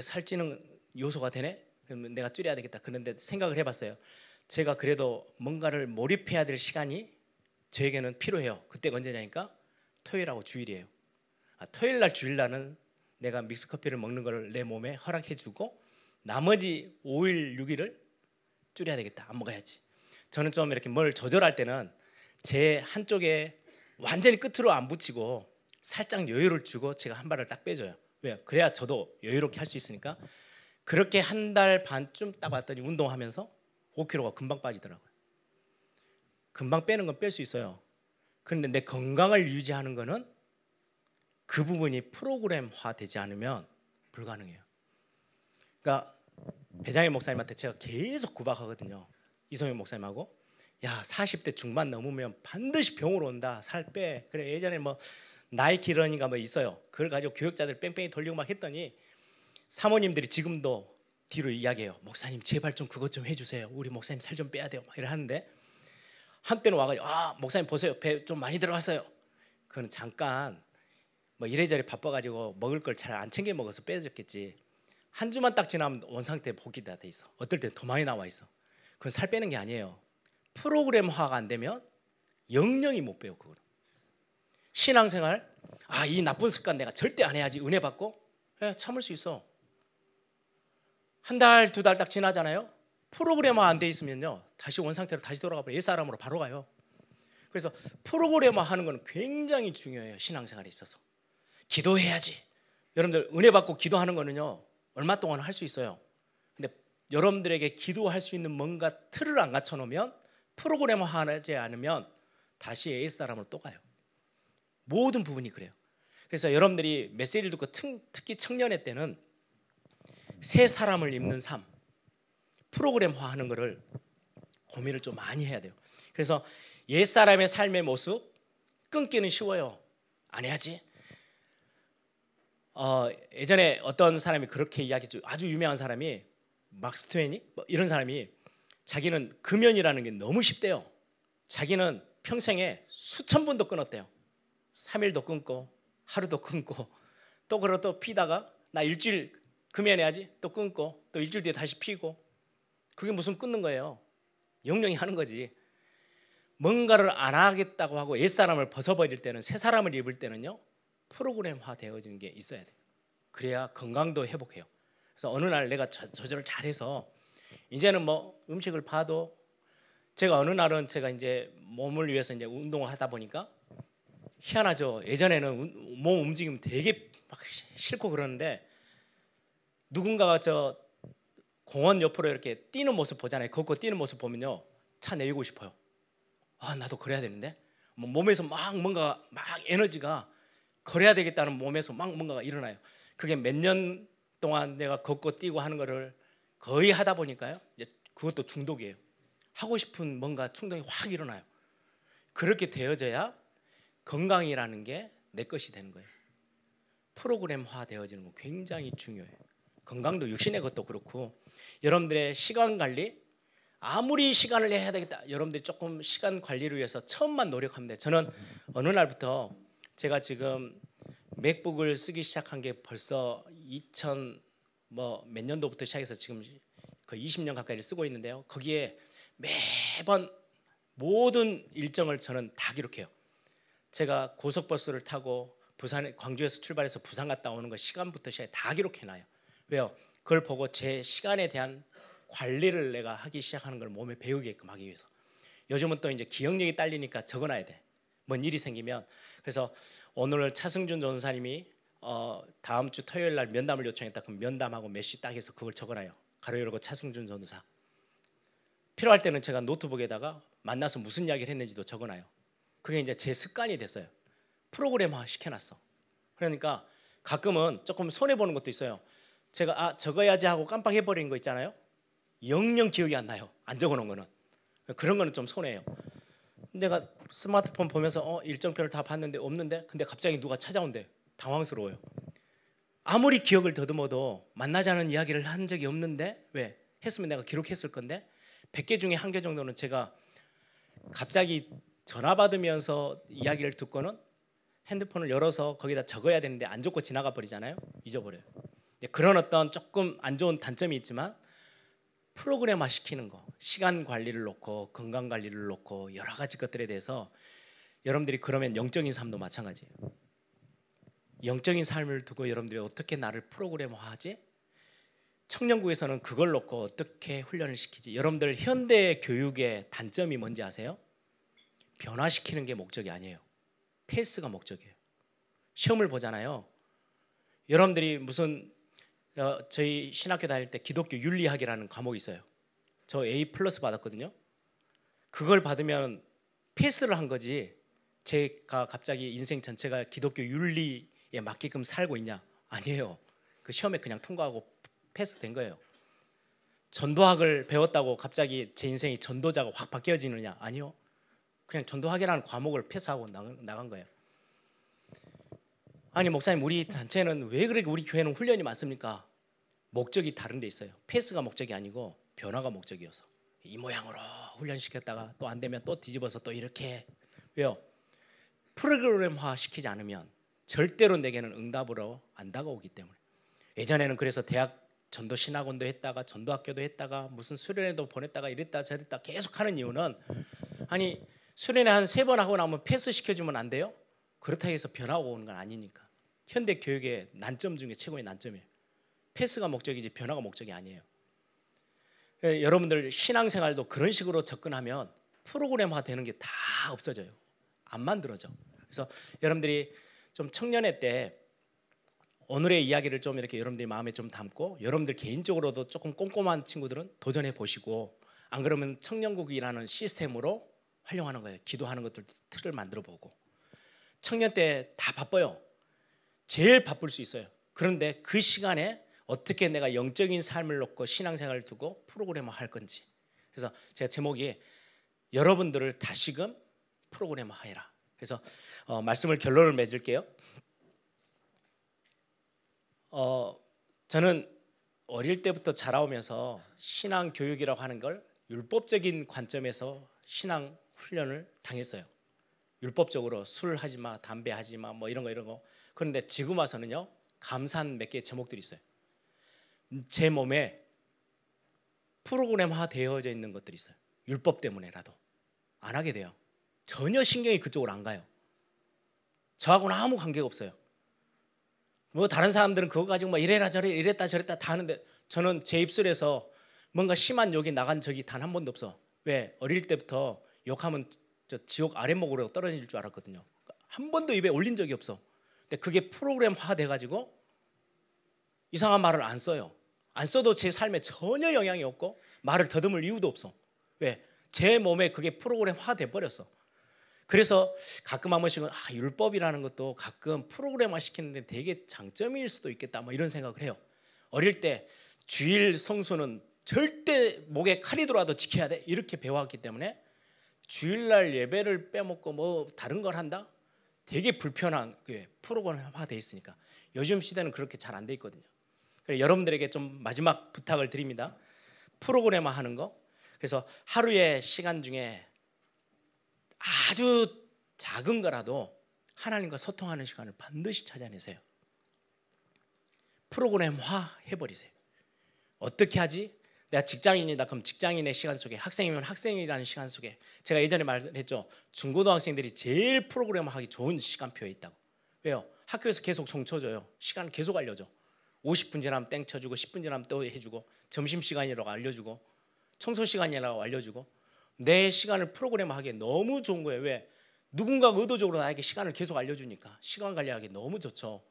살찌는 요소가 되네? 그러면 내가 줄여야 되겠다. 그런데 생각을 해봤어요. 제가 그래도 뭔가를 몰입해야 될 시간이 저에게는 필요해요. 그때가 언제냐니까 토요일하고 주일이에요. 토요일 날 주일 날은 내가 믹스커피를 먹는 걸 내 몸에 허락해주고 나머지 5일 6일을 줄여야 되겠다. 안 먹어야지. 저는 좀 이렇게 뭘 조절할 때는 제 한쪽에 완전히 끝으로 안 붙이고 살짝 여유를 주고 제가 한 발을 딱 빼줘요. 왜? 그래야 저도 여유롭게 할 수 있으니까. 그렇게 한 달 반쯤 딱 왔더니 운동하면서 5kg가 금방 빠지더라고요. 금방 빼는 건 뺄 수 있어요. 그런데 내 건강을 유지하는 거는 그 부분이 프로그램화 되지 않으면 불가능해요. 그러니까 배장희 목사님한테 제가 계속 구박하거든요. 이성윤 목사님하고 야 40대 중반 넘으면 반드시 병으로 온다. 살 빼. 그래 예전에 뭐 나이키 러닝가 뭐 있어요. 그걸 가지고 교육자들 뺑뺑이 돌리고 막 했더니 사모님들이 지금도 뒤로 이야기해요. 목사님 제발 좀 그것 좀 해주세요. 우리 목사님 살 좀 빼야 돼요. 막 이래 하는데 한때는 와가지고 목사님 보세요. 배 좀 많이 들어갔어요. 그건 잠깐 뭐 이래저래 바빠가지고 먹을 걸 잘 안 챙겨 먹어서 빼졌겠지. 한 주만 딱 지나면 원상태 복귀가 돼 있어. 어떨 때 더 많이 나와 있어. 그건 살 빼는 게 아니에요. 프로그램화가 안 되면 영영이 못 빼요. 그거는. 신앙생활 이 나쁜 습관 내가 절대 안 해야지 은혜 받고 참을 수 있어. 한 달, 두 달 딱 지나잖아요. 프로그램화 안 돼 있으면요 다시 원상태로 다시 돌아가 버려. 옛사람으로 바로 가요. 그래서 프로그램화 하는 건 굉장히 중요해요. 신앙생활에 있어서. 기도해야지. 여러분들 은혜 받고 기도하는 거는요 얼마 동안 할 수 있어요. 근데 여러분들에게 기도할 수 있는 뭔가 틀을 안 갖춰 놓으면 프로그램화하지 않으면 다시 옛사람으로 또 가요. 모든 부분이 그래요. 그래서 여러분들이 메시지를 듣고 특히 청년의 때는 새 사람을 입는 삶, 프로그램화하는 거를 고민을 좀 많이 해야 돼요. 그래서 옛사람의 삶의 모습 끊기는 쉬워요. 안 해야지. 예전에 어떤 사람이 그렇게 이야기했죠. 아주 유명한 사람이 막스 트웨니 뭐 이런 사람이 자기는 금연이라는 게 너무 쉽대요. 자기는 평생에 수천 번도 끊었대요. 3일도 끊고 하루도 끊고 또 그러고 또 피다가 나 일주일 금연해야지 또 끊고 또 일주일 뒤에 다시 피고. 그게 무슨 끊는 거예요. 영영이 하는 거지. 뭔가를 안 하겠다고 하고 옛사람을 벗어버릴 때는 새 사람을 입을 때는요 프로그램화 되어지는 게 있어야 돼요. 그래야 건강도 회복해요. 그래서 어느 날 내가 조절을 잘해서 이제는 뭐 음식을 봐도 제가 어느 날은 제가 이제 몸을 위해서 이제 운동을 하다 보니까 희한하죠. 예전에는 몸 움직이면 되게 막 싫고 그러는데 누군가가 저 공원 옆으로 이렇게 뛰는 모습 보잖아요. 걷고 뛰는 모습 보면요, 차 내리고 싶어요. 아, 나도 그래야 되는데. 뭐 몸에서 막 뭔가 막 에너지가 그래야 되겠다는 몸에서 막 뭔가가 일어나요. 그게 몇 년 동안 내가 걷고 뛰고 하는 거를 거의 하다 보니까요, 이제 그것도 중독이에요. 하고 싶은 뭔가 충동이 확 일어나요. 그렇게 되어져야 건강이라는 게 내 것이 되는 거예요. 프로그램화 되어지는 거 굉장히 중요해요. 건강도 육신의 것도 그렇고 여러분들의 시간 관리, 아무리 시간을 내야 되겠다, 여러분들이 조금 시간 관리를 위해서 처음만 노력하면 돼요. 저는 어느 날부터 제가 지금 맥북을 쓰기 시작한 게 벌써 2000 뭐 몇 년도부터 시작해서 지금 거의 20년 가까이 쓰고 있는데요. 거기에 매번 모든 일정을 저는 다 기록해요. 제가 고속버스를 타고 광주에서 출발해서 부산 갔다 오는 거 시간부터 시작해 다 기록해놔요. 왜요? 그걸 보고 제 시간에 대한 관리를 내가 하기 시작하는 걸 몸에 배우게끔 하기 위해서. 요즘은 또 이제 기억력이 딸리니까 적어놔야 돼. 뭔 일이 생기면. 그래서 오늘 차승준 전사님이 다음 주 토요일 날 면담을 요청했다. 그럼 면담하고 몇 시 딱 해서 그걸 적어놔요. 가로 열고 차승준 전사. 필요할 때는 제가 노트북에다가 만나서 무슨 이야기를 했는지도 적어놔요. 그게 이제 제 습관이 됐어요. 프로그램화 시켜놨어. 그러니까 가끔은 조금 손해 보는 것도 있어요. 제가 적어야지 하고 깜빡해버린 거 있잖아요. 영영 기억이 안 나요. 안 적어놓은 거는. 그런 거는 좀 손해예요. 내가 스마트폰 보면서 일정표를 다 봤는데 없는데, 근데 갑자기 누가 찾아온대. 당황스러워요. 아무리 기억을 더듬어도 만나자는 이야기를 한 적이 없는데, 왜? 했으면 내가 기록했을 건데 100개 중에 1개 정도는 제가 갑자기 전화 받으면서 이야기를 듣고는 핸드폰을 열어서 거기다 적어야 되는데 안 적고 지나가 버리잖아요. 잊어버려요. 그런 어떤 조금 안 좋은 단점이 있지만 프로그램화 시키는 거, 시간 관리를 놓고 건강 관리를 놓고 여러 가지 것들에 대해서 여러분들이 그러면 영적인 삶도 마찬가지예요. 영적인 삶을 두고 여러분들이 어떻게 나를 프로그램화하지? 청년국에서는 그걸 놓고 어떻게 훈련을 시키지? 여러분들 현대 교육의 단점이 뭔지 아세요? 변화시키는 게 목적이 아니에요. 패스가 목적이에요. 시험을 보잖아요. 여러분들이 무슨 저희 신학교 다닐 때 기독교 윤리학이라는 과목이 있어요. 저 A+ 받았거든요. 그걸 받으면 패스를 한 거지, 제가 갑자기 인생 전체가 기독교 윤리에 맞게끔 살고 있냐? 아니에요. 그 시험에 그냥 통과하고 패스된 거예요. 전도학을 배웠다고 갑자기 제 인생이 전도자가 확 바뀌어지느냐? 아니요. 그냥 전도학이라는 과목을 패스하고 나간 거예요. 아니 목사님, 우리 단체는 왜 그렇게 우리 교회는 훈련이 많습니까? 목적이 다른 데 있어요. 패스가 목적이 아니고 변화가 목적이어서 이 모양으로 훈련시켰다가 또 안 되면 또 뒤집어서 또 이렇게. 왜요? 프로그램화 시키지 않으면 절대로 내게는 응답으로 안 다가오기 때문에. 예전에는 그래서 대학 전도 신학원도 했다가 전도학교도 했다가 무슨 수련회도 보냈다가 이랬다 저랬다 계속 하는 이유는, 아니 수련회 한 3번 하고 나면 패스 시켜주면 안 돼요? 그렇다고 해서 변화가 오는 건 아니니까. 현대 교육의 난점 중에 최고의 난점이에요. 패스가 목적이지 변화가 목적이 아니에요. 여러분들 신앙생활도 그런 식으로 접근하면 프로그램화 되는 게 다 없어져요. 안 만들어져. 그래서 여러분들이 좀 청년회 때 오늘의 이야기를 좀 이렇게 여러분들이 마음에 좀 담고, 여러분들 개인적으로도 조금 꼼꼼한 친구들은 도전해 보시고, 안 그러면 청년국이라는 시스템으로 활용하는 거예요. 기도하는 것들 틀을 만들어 보고. 청년 때 다 바빠요. 제일 바쁠 수 있어요. 그런데 그 시간에 어떻게 내가 영적인 삶을 놓고 신앙생활을 두고 프로그램화 할 건지. 그래서 제가 제목이 여러분들을 다시금 프로그램화해라. 그래서 말씀을 결론을 맺을게요. 저는 어릴 때부터 자라오면서 신앙 교육이라고 하는 걸 율법적인 관점에서 신앙 훈련을 당했어요. 율법적으로 술 하지 마, 담배 하지 마, 뭐 이런 거. 그런데 지금 와서는요, 감사한 몇 개의 제목들이 있어요. 제 몸에 프로그램화 되어져 있는 것들이 있어요. 율법 때문에라도 안 하게 돼요. 전혀 신경이 그쪽으로 안 가요. 저하고는 아무 관계가 없어요. 뭐 다른 사람들은 그거 가지고 뭐 이래라 저래 이랬다 저랬다 다 하는데 저는 제 입술에서 뭔가 심한 욕이 나간 적이 단 한 번도 없어. 왜? 어릴 때부터 욕하면 저 지옥 아랫목으로 떨어질 줄 알았거든요. 한 번도 입에 올린 적이 없어. 근데 그게 프로그램화 돼가지고 이상한 말을 안 써요. 안 써도 제 삶에 전혀 영향이 없고 말을 더듬을 이유도 없어. 왜? 제 몸에 그게 프로그램화 돼 버렸어. 그래서 가끔 한 번씩은 율법이라는 것도 가끔 프로그램화 시키는데 되게 장점일 수도 있겠다 뭐 이런 생각을 해요. 어릴 때 주일 성수는 절대 목에 칼이 들어와도 지켜야 돼 이렇게 배워왔기 때문에 주일날 예배를 빼먹고 뭐 다른 걸 한다? 되게 불편한 프로그램화 돼 있으니까. 요즘 시대는 그렇게 잘 안 돼 있거든요. 그래서 여러분들에게 좀 마지막 부탁을 드립니다. 프로그램화 하는 거. 그래서 하루의 시간 중에 아주 작은 거라도 하나님과 소통하는 시간을 반드시 찾아내세요. 프로그램화 해버리세요. 어떻게 하지? 내가 직장인이다 그럼 직장인의 시간 속에, 학생이면 학생이라는 시간 속에, 제가 예전에 말했죠. 중고등학생들이 제일 프로그램하기 좋은 시간표에 있다고. 왜요? 학교에서 계속 종쳐줘요. 시간을 계속 알려줘. 50분 지나면 땡 쳐주고 10분 지나면 또 해주고 점심시간이라고 알려주고 청소시간이라고 알려주고 내 시간을 프로그램하기에 너무 좋은 거예요. 왜? 누군가가 의도적으로 나에게 시간을 계속 알려주니까 시간 관리하기 너무 좋죠.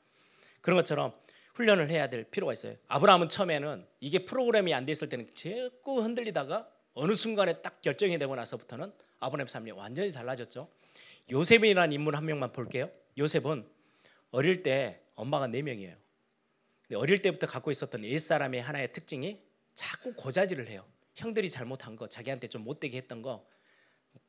그런 것처럼 훈련을 해야 될 필요가 있어요. 아브라함은 처음에는 이게 프로그램이 안 돼 있을 때는 자꾸 흔들리다가 어느 순간에 딱 결정이 되고 나서부터는 아브라함의 삶이 완전히 달라졌죠. 요셉이라는 인물 한 명만 볼게요. 요셉은 어릴 때 엄마가 4명이에요. 근데 어릴 때부터 갖고 있었던 옛사람의 하나의 특징이 자꾸 고자질을 해요. 형들이 잘못한 거, 자기한테 좀 못되게 했던 거,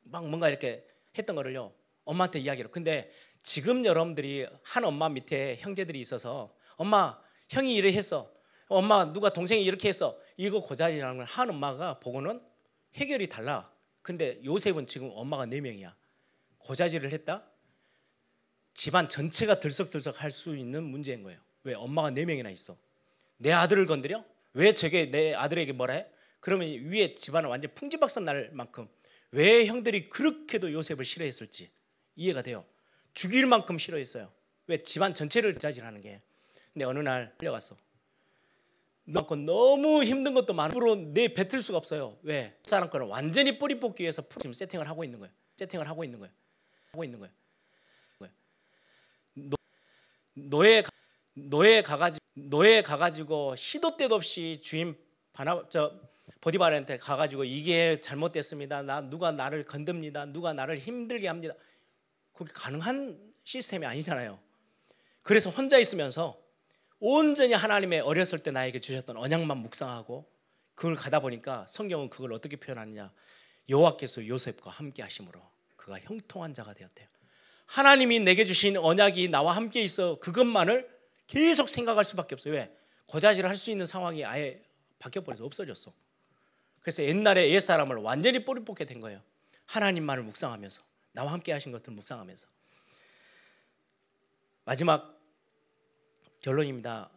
막 뭔가 이렇게 했던 거를요 엄마한테 이야기를. 근데 지금 여러분들이 한 엄마 밑에 형제들이 있어서 엄마 형이 이래 했어, 엄마 누가 동생이 이렇게 했어, 이거 고자질이라는 걸 한 엄마가 보고는 해결이 달라. 근데 요셉은 지금 엄마가 4명이야. 고자질을 했다? 집안 전체가 들썩들썩 할 수 있는 문제인 거예요. 왜? 엄마가 4명이나 있어. 내 아들을 건드려? 왜 저게 내 아들에게 뭐라 해? 그러면 위에 집안은 완전 풍지박산 날 만큼 왜 형들이 그렇게도 요셉을 싫어했을지 이해가 돼요. 죽일 만큼 싫어했어요. 왜? 집안 전체를 고자질하는 게. 근데 어느 날 끌려갔어. 너무 힘든 것도 많고 내 뱉을 수가 없어요. 왜? 사람 거는 완전히 뿌리 뽑기 위해서 지금 세팅을 하고 있는 거예요. 세팅을 하고 있는 거예요. 하고 있는 거예요. 노예 가가지고 시도 때도 없이 주인 보디발한테 가가지고 이게 잘못됐습니다. 누가 나를 건듭니다. 누가 나를 힘들게 합니다. 그게 가능한 시스템이 아니잖아요. 그래서 혼자 있으면서 온전히 하나님의 어렸을 때 나에게 주셨던 언약만 묵상하고 그걸 가다 보니까 성경은 그걸 어떻게 표현하느냐. 여호와께서 요셉과 함께 하심으로 그가 형통한 자가 되었대요. 하나님이 내게 주신 언약이 나와 함께 있어 그것만을 계속 생각할 수밖에 없어요. 왜? 고자질을 할 수 있는 상황이 아예 바뀌어버려서 없어졌어. 그래서 옛날에 옛사람을 완전히 뿌리 뽑게 된 거예요. 하나님만을 묵상하면서, 나와 함께 하신 것들을 묵상하면서. 마지막 결론입니다.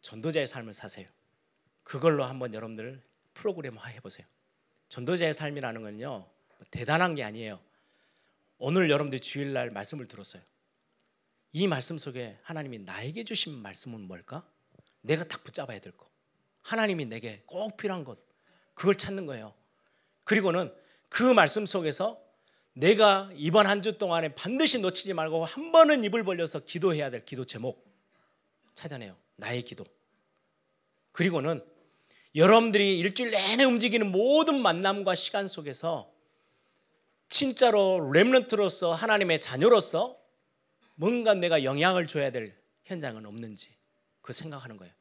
전도자의 삶을 사세요. 그걸로 한번 여러분들 프로그램화 해보세요. 전도자의 삶이라는 건요 대단한 게 아니에요. 오늘 여러분들 주일날 말씀을 들었어요. 이 말씀 속에 하나님이 나에게 주신 말씀은 뭘까? 내가 딱 붙잡아야 될 거, 하나님이 내게 꼭 필요한 것, 그걸 찾는 거예요. 그리고는 그 말씀 속에서 내가 이번 한 주 동안에 반드시 놓치지 말고 한 번은 입을 벌려서 기도해야 될 기도 제목 찾아내요. 나의 기도. 그리고는 여러분들이 일주일 내내 움직이는 모든 만남과 시간 속에서 진짜로 렘넌트로서 하나님의 자녀로서 뭔가 내가 영향을 줘야 될 현장은 없는지 그 생각하는 거예요.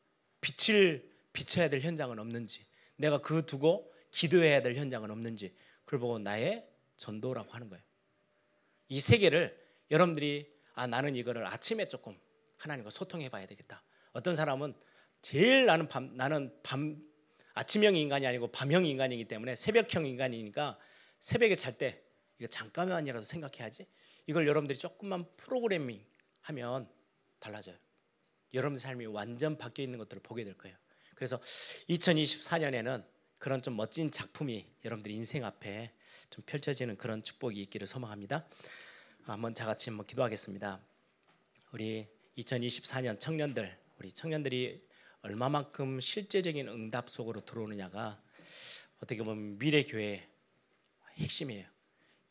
빛을 비춰야 될 현장은 없는지, 내가 그 두고 기도해야 될 현장은 없는지, 그걸 보고 나의 전도라고 하는 거예요. 이 세 개를 여러분들이 나는 이거를 아침에 조금 하나님과 소통해 봐야 되겠다. 어떤 사람은 제일 나는 밤 아침형 인간이 아니고 밤형 인간이기 때문에 새벽형 인간이니까 새벽에 잘 때 이거 잠깐만이라도 생각해야지. 이걸 여러분들이 조금만 프로그래밍 하면 달라져요. 여러분의 삶이 완전 바뀌어 있는 것들을 보게 될 거예요. 그래서 2024년에는 그런 좀 멋진 작품이 여러분들 인생 앞에 좀 펼쳐지는 그런 축복이 있기를 소망합니다. 한번 다 같이 한번 기도하겠습니다. 우리 2024년 청년들, 우리 청년들이 얼마만큼 실제적인 응답 속으로 들어오느냐가 어떻게 보면 미래 교회의 핵심이에요.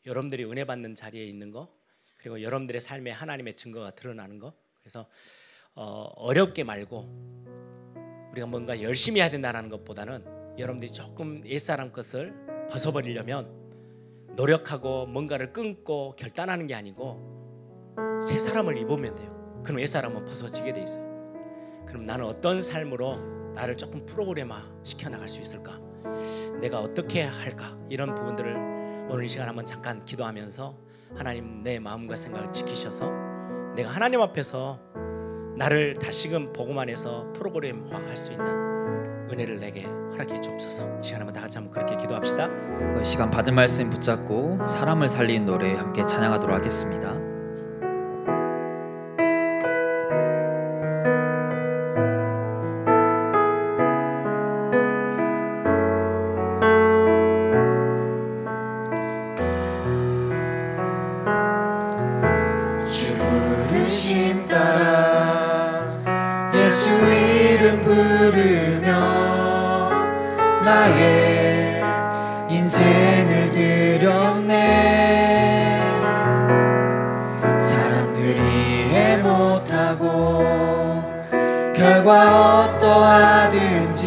여러분들이 은혜 받는 자리에 있는 거, 그리고 여러분들의 삶에 하나님의 증거가 드러나는 거. 그래서 어렵게 말고 우리가 뭔가 열심히 해야 된다는 것보다는 여러분들이 조금 옛사람 것을 벗어버리려면 노력하고 뭔가를 끊고 결단하는 게 아니고 새 사람을 입으면 돼요. 그럼 옛사람은 벗어지게 돼 있어요. 그럼 나는 어떤 삶으로 나를 조금 프로그래마 시켜나갈 수 있을까? 내가 어떻게 할까? 이런 부분들을 오늘 이 시간 한번 잠깐 기도하면서 하나님 내 마음과 생각을 지키셔서 내가 하나님 앞에서 나를 다시금 복음 안에서 프로그램화 할 수 있는 은혜를 내게 허락해 주옵소서. 이 시간 한번 다 같이 한번 그렇게 기도합시다. 시간 받은 말씀 붙잡고 사람을 살리는 노래 함께 찬양하도록 하겠습니다. 주 부르심 따라 예수 이름 부르며 나의 인생을 드렸네. 사람들이 이해 못하고 결과 어떠하든지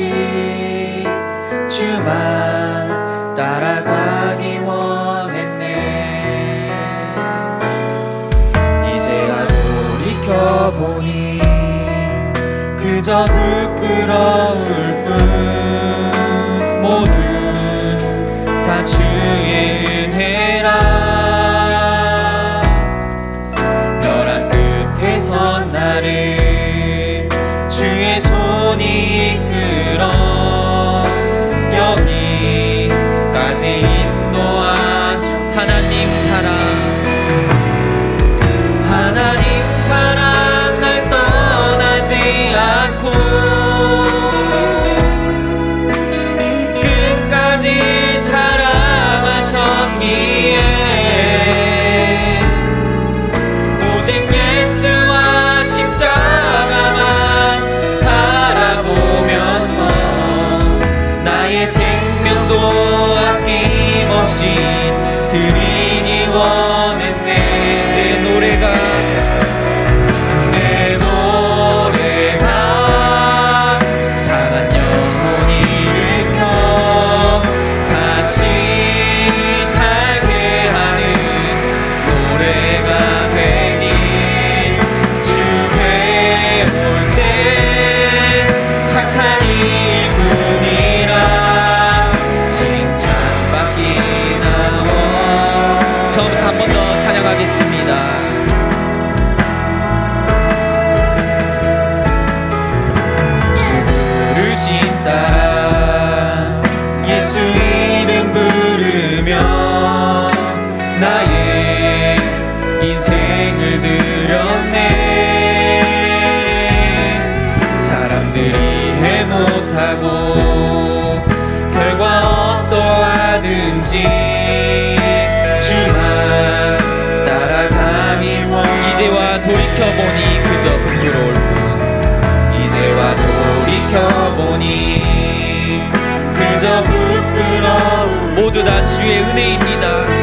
주만 따라가기 원했네. 이제야 돌이켜보니 그저 부끄러울 뿐 모두 다 주의 은혜라. 벼랑 끝에 선 나를 주의 손이 이끌어 여기까지 인도하시. 하나님 사랑, 하나님 사랑 날 떠나지 않고 끝까지 사랑하셨기에 오직 예수와 십자가만 바라보면서 나의 생명도 아낌없이 드리니 원했네. 내 노래가 상한 영혼 일으켜 다시 살게 하는 노래가 되니 주 배울 때 착한 일뿐이라 칭찬받기 나와. 처음부터 한 번 더 찬양하겠습니다. 따라 예수 이름 부르며 나의 인생을 드렸네. 사람들이 이해 못하고 결과 어떠하든지 주만 따라가니 원. 이제와 돌이켜보니 그저 부끄러울 뿐. 이제와 돌이켜보니 그저 부끄러움 모두 다 주의 은혜입니다.